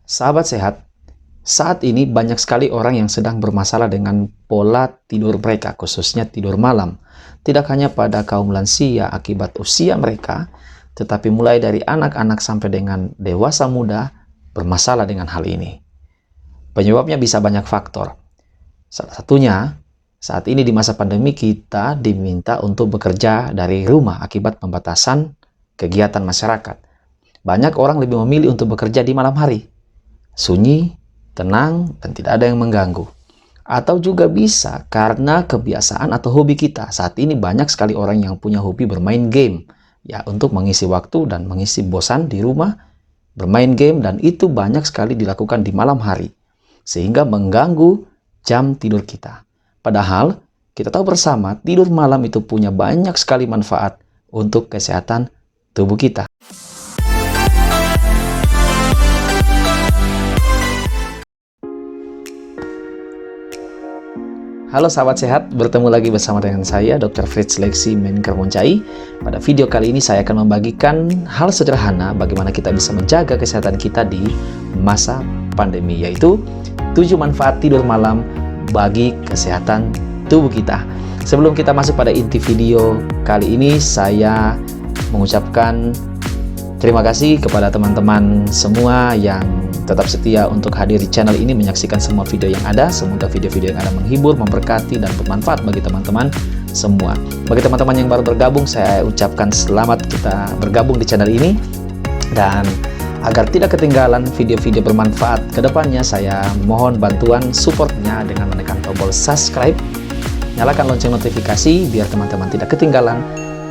Sahabat sehat, saat ini banyak sekali orang yang sedang bermasalah dengan pola tidur mereka, khususnya tidur malam. Tidak hanya pada kaum lansia akibat usia mereka, tetapi mulai dari anak-anak sampai dengan dewasa muda bermasalah dengan hal ini. Penyebabnya bisa banyak faktor. Salah satunya, saat ini di masa pandemi kita diminta untuk bekerja dari rumah akibat pembatasan kegiatan masyarakat. Banyak orang lebih memilih untuk bekerja di malam hari. Sunyi, tenang, dan tidak ada yang mengganggu. Atau juga bisa karena kebiasaan atau hobi kita. Saat ini banyak sekali orang yang punya hobi bermain game. Ya, untuk mengisi waktu dan mengisi bosan di rumah, bermain game, dan itu banyak sekali dilakukan di malam hari. Sehingga mengganggu jam tidur kita. Padahal, kita tahu bersama, tidur malam itu punya banyak sekali manfaat untuk kesehatan tubuh kita. Halo sahabat sehat, bertemu lagi bersama dengan saya Dr. Fritz Lexi Menker Moncai. Pada video kali ini saya akan membagikan hal sederhana bagaimana kita bisa menjaga kesehatan kita di masa pandemi, yaitu 7 manfaat tidur malam bagi kesehatan tubuh kita. Sebelum kita masuk pada inti video kali ini, saya mengucapkan terima kasih kepada teman-teman semua yang tetap setia untuk hadir di channel ini, menyaksikan semua video yang ada. Semoga video-video yang ada menghibur, memberkati, dan bermanfaat bagi teman-teman semua. Bagi teman-teman yang baru bergabung, saya ucapkan selamat kita bergabung di channel ini. Dan agar tidak ketinggalan video-video bermanfaat ke depannya, saya mohon bantuan supportnya dengan menekan tombol subscribe, nyalakan lonceng notifikasi biar teman-teman tidak ketinggalan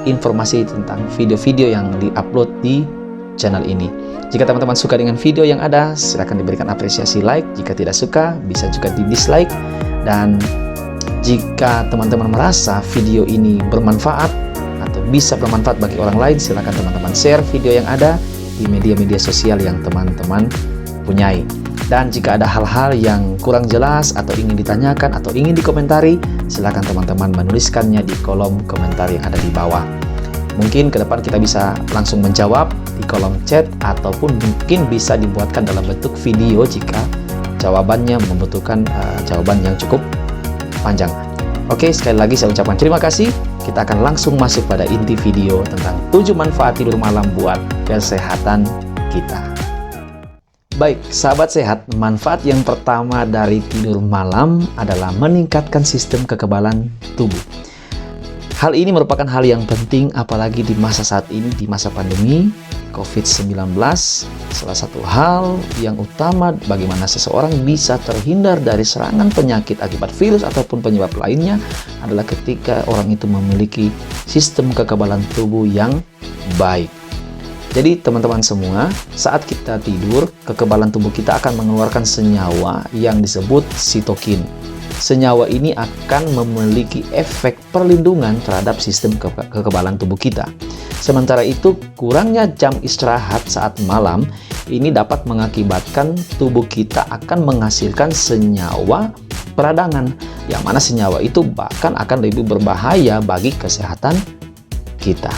informasi tentang video-video yang di-upload di channel ini. Jika teman-teman suka dengan video yang ada, silakan diberikan apresiasi like. Jika tidak suka, bisa juga di dislike. Dan jika teman-teman merasa video ini bermanfaat atau bisa bermanfaat bagi orang lain, silakan teman-teman share video yang ada di media-media sosial yang teman-teman punyai. Dan jika ada hal-hal yang kurang jelas atau ingin ditanyakan atau ingin dikomentari, silakan teman-teman menuliskannya di kolom komentar yang ada di bawah. Mungkin ke depan kita bisa langsung menjawab di kolom chat, ataupun mungkin bisa dibuatkan dalam bentuk video jika jawabannya membutuhkan jawaban yang cukup panjang. Oke, sekali lagi saya ucapkan terima kasih. Kita akan langsung masuk pada inti video tentang 7 manfaat tidur malam buat kesehatan kita. Baik, sahabat sehat, manfaat yang pertama dari tidur malam adalah meningkatkan sistem kekebalan tubuh. Hal ini merupakan hal yang penting apalagi di masa saat ini, di masa pandemi COVID-19. Salah satu hal yang utama bagaimana seseorang bisa terhindar dari serangan penyakit akibat virus ataupun penyebab lainnya adalah ketika orang itu memiliki sistem kekebalan tubuh yang baik. Jadi teman-teman semua, saat kita tidur, kekebalan tubuh kita akan mengeluarkan senyawa yang disebut sitokin. Senyawa ini akan memiliki efek perlindungan terhadap sistem kekebalan tubuh kita. Sementara itu, kurangnya jam istirahat saat malam ini dapat mengakibatkan tubuh kita akan menghasilkan senyawa peradangan, yang mana senyawa itu bahkan akan lebih berbahaya bagi kesehatan kita.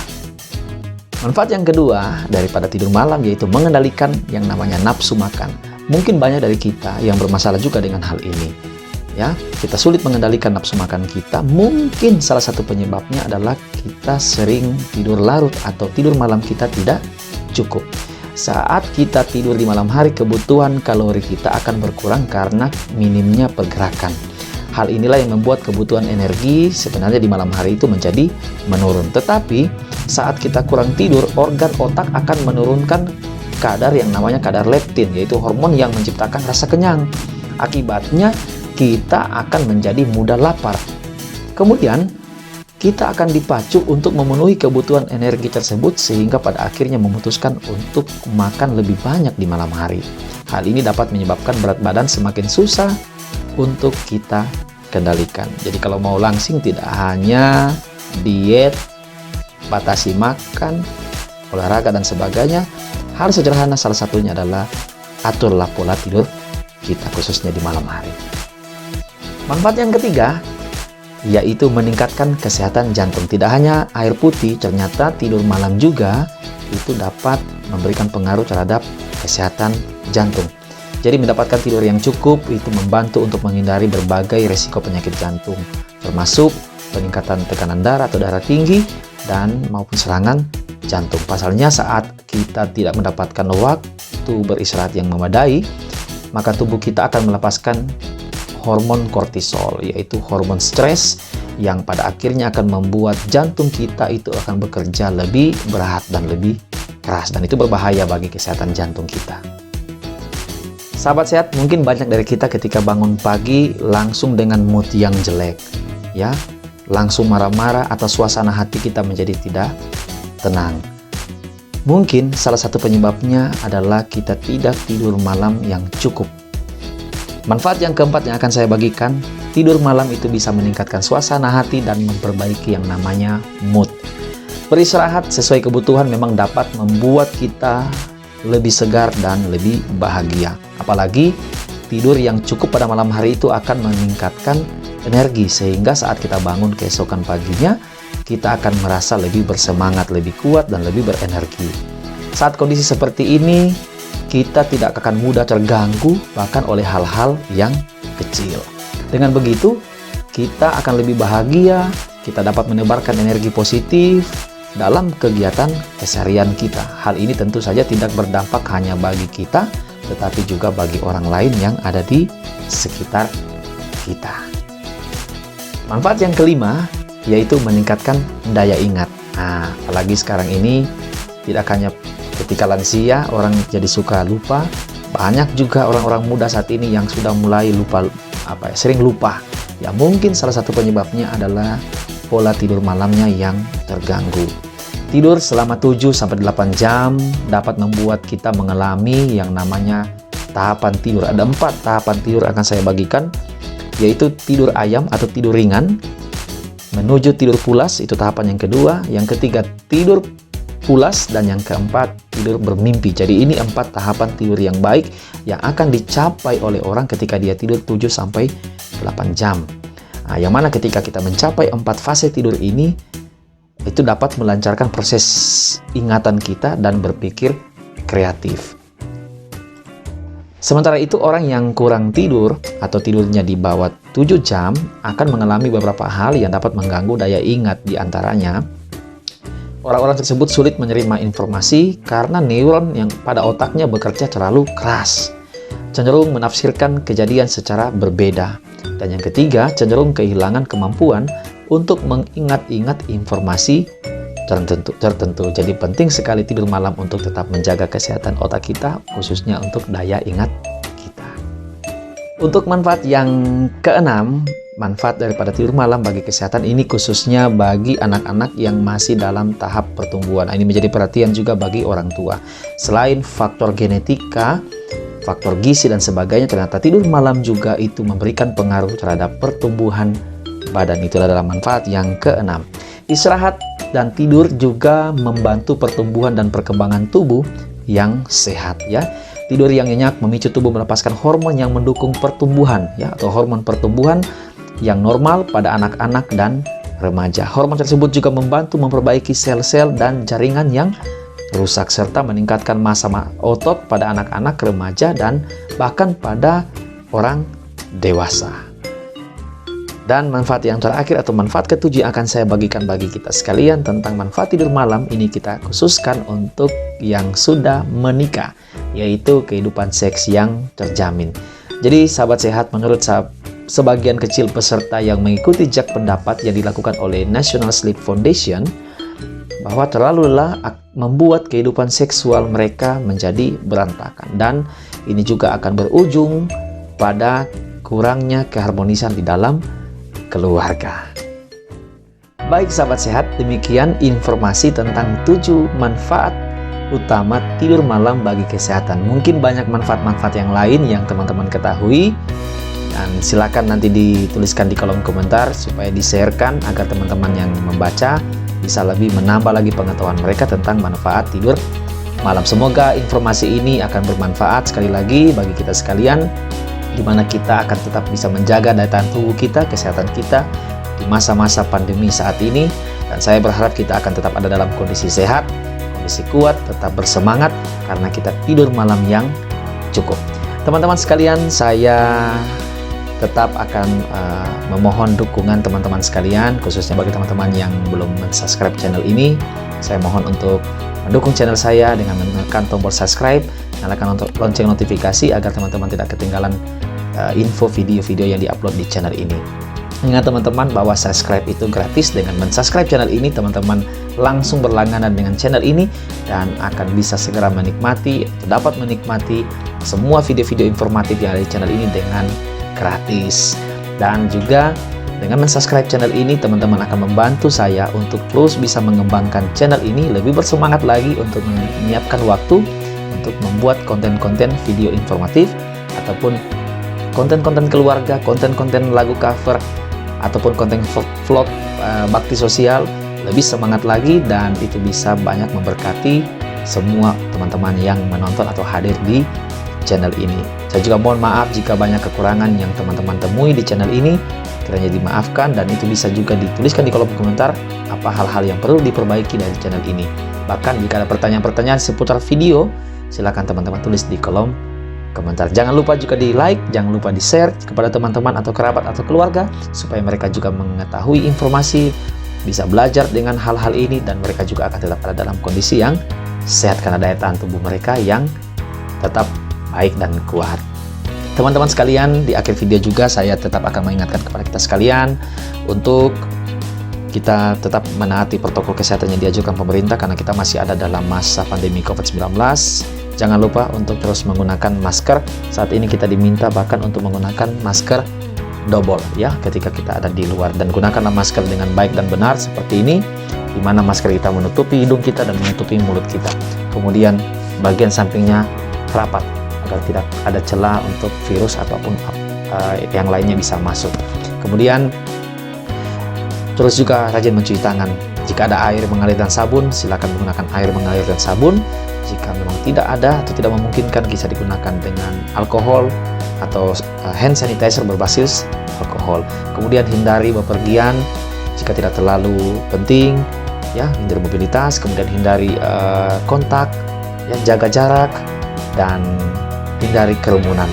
Manfaat yang kedua daripada tidur malam yaitu mengendalikan yang namanya nafsu makan. Mungkin banyak dari kita yang bermasalah juga dengan hal ini. Ya, kita sulit mengendalikan nafsu makan kita. Mungkin salah satu penyebabnya adalah kita sering tidur larut atau tidur malam kita tidak cukup. Saat kita tidur di malam hari, kebutuhan kalori kita akan berkurang karena minimnya pergerakan. Hal inilah yang membuat kebutuhan energi sebenarnya di malam hari itu menjadi menurun. Tetapi saat kita kurang tidur, organ otak akan menurunkan kadar yang namanya kadar leptin, yaitu hormon yang menciptakan rasa kenyang. Akibatnya kita akan menjadi mudah lapar. Kemudian, kita akan dipacu untuk memenuhi kebutuhan energi tersebut sehingga pada akhirnya memutuskan untuk makan lebih banyak di malam hari. Hal ini dapat menyebabkan berat badan semakin susah untuk kita kendalikan. Jadi kalau mau langsing tidak hanya diet, batasi makan, olahraga dan sebagainya, hal sederhana salah satunya adalah aturlah pola tidur kita khususnya di malam hari. Manfaat yang ketiga yaitu meningkatkan kesehatan jantung. Tidak hanya air putih, ternyata tidur malam juga itu dapat memberikan pengaruh terhadap kesehatan jantung. Jadi mendapatkan tidur yang cukup itu membantu untuk menghindari berbagai resiko penyakit jantung, termasuk peningkatan tekanan darah atau darah tinggi dan maupun serangan jantung. Pasalnya saat kita tidak mendapatkan waktu beristirahat yang memadai, maka tubuh kita akan melepaskan hormon kortisol, yaitu hormon stres yang pada akhirnya akan membuat jantung kita itu akan bekerja lebih berat dan lebih keras, dan itu berbahaya bagi kesehatan jantung kita. Sahabat sehat, mungkin banyak dari kita ketika bangun pagi langsung dengan mood yang jelek, ya, langsung marah-marah atau suasana hati kita menjadi tidak tenang. Mungkin salah satu penyebabnya adalah kita tidak tidur malam yang cukup. Manfaat yang keempat yang akan saya bagikan, tidur malam itu bisa meningkatkan suasana hati dan memperbaiki yang namanya mood. Beristirahat sesuai kebutuhan memang dapat membuat kita lebih segar dan lebih bahagia. Apalagi tidur yang cukup pada malam hari itu akan meningkatkan energi, sehingga saat kita bangun keesokan paginya, kita akan merasa lebih bersemangat, lebih kuat, dan lebih berenergi. Saat kondisi seperti ini, kita tidak akan mudah terganggu bahkan oleh hal-hal yang kecil. Dengan begitu, kita akan lebih bahagia, kita dapat menebarkan energi positif dalam kegiatan keseharian kita. Hal ini tentu saja tidak berdampak hanya bagi kita, tetapi juga bagi orang lain yang ada di sekitar kita. Manfaat yang kelima, yaitu meningkatkan daya ingat. Nah, apalagi sekarang ini, tidak hanya ketika lansia, orang jadi suka lupa, banyak juga orang-orang muda saat ini yang sudah mulai sering lupa. Ya, mungkin salah satu penyebabnya adalah pola tidur malamnya yang terganggu. Tidur selama 7-8 jam dapat membuat kita mengalami yang namanya tahapan tidur. Ada 4 tahapan tidur akan saya bagikan, yaitu tidur ayam atau tidur ringan, menuju tidur pulas, itu tahapan yang kedua, yang ketiga tidur pulas, dan yang keempat tidur bermimpi. Jadi ini 4 tahapan tidur yang baik yang akan dicapai oleh orang ketika dia tidur 7-8 jam. Nah, yang mana ketika kita mencapai 4 fase tidur ini, itu dapat melancarkan proses ingatan kita dan berpikir kreatif. Sementara itu, orang yang kurang tidur atau tidurnya di bawah 7 jam akan mengalami beberapa hal yang dapat mengganggu daya ingat. Di antaranya, orang-orang tersebut sulit menerima informasi karena neuron yang pada otaknya bekerja terlalu keras, cenderung menafsirkan kejadian secara berbeda. Dan yang ketiga, cenderung kehilangan kemampuan untuk mengingat-ingat informasi tertentu. Jadi penting sekali tidur malam untuk tetap menjaga kesehatan otak kita, khususnya untuk daya ingat kita. Untuk manfaat yang keenam, manfaat daripada tidur malam bagi kesehatan ini khususnya bagi anak-anak yang masih dalam tahap pertumbuhan. Ini menjadi perhatian juga bagi orang tua. Selain faktor genetika, faktor gizi dan sebagainya, ternyata tidur malam juga itu memberikan pengaruh terhadap pertumbuhan badan. Itu adalah manfaat yang keenam. Istirahat dan tidur juga membantu pertumbuhan dan perkembangan tubuh yang sehat, ya. Tidur yang nyenyak memicu tubuh melepaskan hormon yang mendukung pertumbuhan, ya, atau hormon pertumbuhan yang normal pada anak-anak dan remaja. Hormon tersebut juga membantu memperbaiki sel-sel dan jaringan yang rusak serta meningkatkan massa otot pada anak-anak, remaja, dan bahkan pada orang dewasa. Dan manfaat yang terakhir atau manfaat ketujuh yang akan saya bagikan bagi kita sekalian tentang manfaat tidur malam ini kita khususkan untuk yang sudah menikah, yaitu kehidupan seks yang terjamin. Jadi sahabat sehat, menurut sebagian kecil peserta yang mengikuti jejak pendapat yang dilakukan oleh National Sleep Foundation, bahwa terlalu lelah membuat kehidupan seksual mereka menjadi berantakan, dan ini juga akan berujung pada kurangnya keharmonisan di dalam keluarga. Baik sahabat sehat, demikian informasi tentang 7 manfaat utama tidur malam bagi kesehatan. Mungkin banyak manfaat-manfaat yang lain yang teman-teman ketahui, dan silakan nanti dituliskan di kolom komentar supaya di-sharekan agar teman-teman yang membaca bisa lebih menambah lagi pengetahuan mereka tentang manfaat tidur malam. Semoga informasi ini akan bermanfaat sekali lagi bagi kita sekalian, di mana kita akan tetap bisa menjaga daya tahan tubuh kita, kesehatan kita di masa-masa pandemi saat ini. Dan saya berharap kita akan tetap ada dalam kondisi sehat, kondisi kuat, tetap bersemangat karena kita tidur malam yang cukup. Teman-teman sekalian, saya tetap akan memohon dukungan teman-teman sekalian, khususnya bagi teman-teman yang belum subscribe channel ini. Saya mohon untuk mendukung channel saya dengan menekan tombol subscribe, nyalakan lonceng notifikasi agar teman-teman tidak ketinggalan info video-video yang diupload di channel ini. Ingat teman-teman bahwa subscribe itu gratis. Dengan mensubscribe channel ini, teman-teman langsung berlangganan dengan channel ini dan akan bisa segera menikmati atau dapat menikmati semua video-video informatif yang ada di channel ini dengan gratis. Dan juga dengan mensubscribe channel ini, teman-teman akan membantu saya untuk terus bisa mengembangkan channel ini, lebih bersemangat lagi untuk menyiapkan waktu untuk membuat konten-konten video informatif ataupun konten-konten keluarga, konten-konten lagu cover, ataupun konten vlog bakti sosial. Lebih semangat lagi dan itu bisa banyak memberkati semua teman-teman yang menonton atau hadir di channel ini. Saya juga mohon maaf jika banyak kekurangan yang teman-teman temui di channel ini, kiranya dimaafkan, dan itu bisa juga dituliskan di kolom komentar apa hal-hal yang perlu diperbaiki dari channel ini. Bahkan jika ada pertanyaan-pertanyaan seputar video, silakan teman-teman tulis di kolom komentar. Jangan lupa juga di like, jangan lupa di share kepada teman-teman atau kerabat atau keluarga supaya mereka juga mengetahui informasi, bisa belajar dengan hal-hal ini, dan mereka juga akan tetap ada dalam kondisi yang sehat karena daya tahan tubuh mereka yang tetap baik dan kuat. Teman-teman sekalian, di akhir video juga saya tetap akan mengingatkan kepada kita sekalian untuk kita tetap menaati protokol kesehatan yang diajukan pemerintah karena kita masih ada dalam masa pandemi COVID-19. Jangan lupa untuk terus menggunakan masker. Saat ini kita diminta bahkan untuk menggunakan masker double ya ketika kita ada di luar, dan gunakanlah masker dengan baik dan benar seperti ini, di mana masker kita menutupi hidung kita dan menutupi mulut kita. Kemudian bagian sampingnya rapat agar tidak ada celah untuk virus ataupun yang lainnya bisa masuk. Kemudian terus juga rajin mencuci tangan. Jika ada air mengalir dan sabun, silakan menggunakan air mengalir dan sabun. Jika memang tidak ada atau tidak memungkinkan, bisa digunakan dengan alkohol atau hand sanitizer berbasis alkohol. Kemudian hindari bepergian jika tidak terlalu penting, ya, hindari mobilitas. Kemudian hindari kontak, ya, jaga jarak dan hindari kerumunan.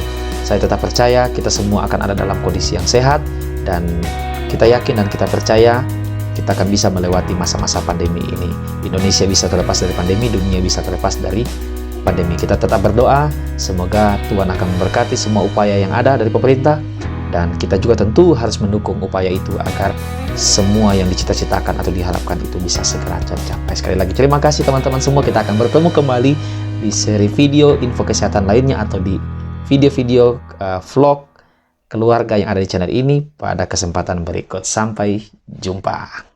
Saya tetap percaya kita semua akan ada dalam kondisi yang sehat, dan kita yakin dan kita percaya kita akan bisa melewati masa-masa pandemi ini. Indonesia bisa terlepas dari pandemi, dunia bisa terlepas dari pandemi. Kita tetap berdoa, semoga Tuhan akan memberkati semua upaya yang ada dari pemerintah, dan kita juga tentu harus mendukung upaya itu agar semua yang dicita-citakan atau diharapkan itu bisa segera tercapai. Sekali lagi terima kasih teman-teman semua. Kita akan bertemu kembali di seri video info kesehatan lainnya atau di video-video vlog keluarga yang ada di channel ini pada kesempatan berikut. Sampai jumpa.